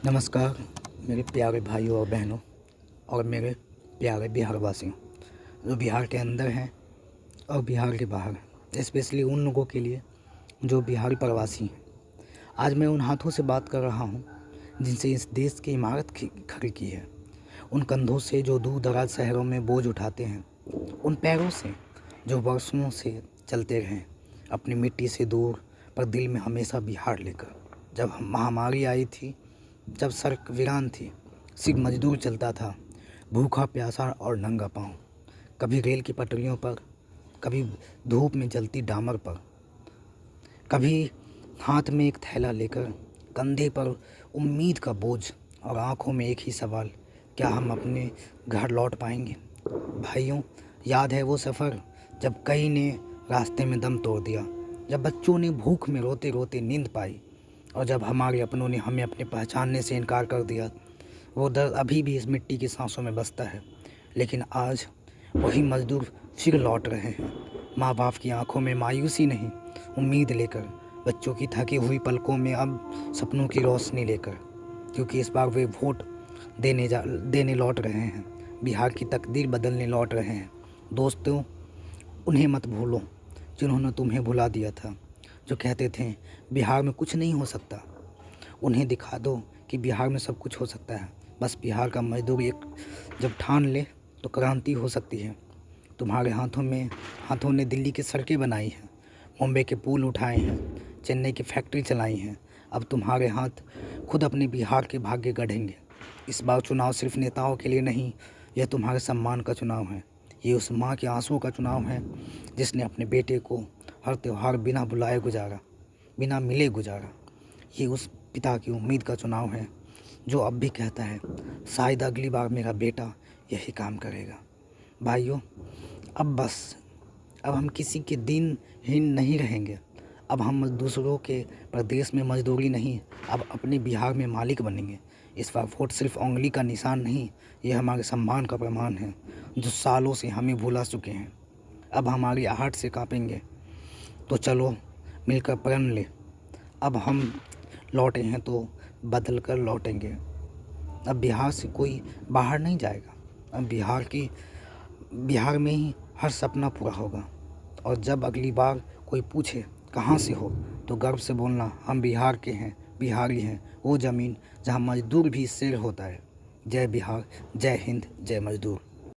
नमस्कार मेरे प्यारे भाइयों और बहनों और मेरे प्यारे बिहार वासियों जो बिहार के अंदर हैं और बिहार के बाहर, स्पेशली उन लोगों के लिए जो बिहारी प्रवासी हैं। आज मैं उन हाथों से बात कर रहा हूं जिनसे इस देश की इमारत खड़ी की है, उन कंधों से जो दूर दराज शहरों में बोझ उठाते हैं, उन पैरों से जो वर्षों से चलते रहे अपनी मिट्टी से दूर पर दिल में हमेशा बिहार लेकर। जब महामारी आई थी, जब सड़क वीरान थी, सिर्फ मजदूर चलता था, भूखा प्यासा और नंगा पाँव, कभी रेल की पटरियों पर, कभी धूप में जलती डामर पर, कभी हाथ में एक थैला लेकर, कंधे पर उम्मीद का बोझ और आंखों में एक ही सवाल, क्या हम अपने घर लौट पाएंगे। भाइयों, याद है वो सफ़र जब कई ने रास्ते में दम तोड़ दिया, जब बच्चों ने भूख में रोते रोते नींद पाई और जब हमारे अपनों ने हमें अपने पहचानने से इनकार कर दिया। वो दर्द अभी भी इस मिट्टी की सांसों में बसता है, लेकिन आज वही मज़दूर फिर लौट रहे हैं, माँ बाप की आंखों में मायूसी नहीं, उम्मीद लेकर, बच्चों की थकी हुई पलकों में अब सपनों की रोशनी लेकर, क्योंकि इस बार वे वोट देने लौट रहे हैं, बिहार की तकदीर बदलने लौट रहे हैं। दोस्तों, उन्हें मत भूलो जिन्होंने तुम्हें भुला दिया था, जो कहते थे बिहार में कुछ नहीं हो सकता। उन्हें दिखा दो कि बिहार में सब कुछ हो सकता है। बस बिहार का मजदूर एक जब ठान ले तो क्रांति हो सकती है। तुम्हारे हाथों ने दिल्ली की सड़कें बनाई हैं, मुंबई के पुल उठाए हैं, चेन्नई की फैक्ट्री चलाई हैं। अब तुम्हारे हाथ खुद अपने बिहार के भाग्य गढ़ेंगे। इस बार चुनाव सिर्फ नेताओं के लिए नहीं, यह तुम्हारे सम्मान का चुनाव है। ये उस माँ के आंसुओं का चुनाव है जिसने अपने बेटे को हर त्यौहार बिना बुलाए गुजारा, बिना मिले गुजारा। ये उस पिता की उम्मीद का चुनाव है जो अब भी कहता है, शायद अगली बार मेरा बेटा यही काम करेगा। भाइयों, अब बस, अब हम किसी के दिनहीन नहीं रहेंगे। अब हम दूसरों के प्रदेश में मजदूरी नहीं, अब अपने बिहार में मालिक बनेंगे। इस बार वोट सिर्फ उंगली का निशान नहीं, ये हमारे सम्मान का प्रमाण है, जो सालों से हमें भुला चुके हैं। अब हमारी आहट से कांपेंगे, तो चलो मिलकर प्रण ले। अब हम लौटे हैं तो बदल कर लौटेंगे। अब बिहार से कोई बाहर नहीं जाएगा। अब बिहार में ही हर सपना पूरा होगा। और जब अगली बार कोई पूछे कहाँ से हो, तो गर्व से बोलना, हम बिहार के हैं, बिहारी हैं, वो ज़मीन जहाँ मजदूर भी शेर होता है। जय बिहार, जय हिंद, जय मजदूर।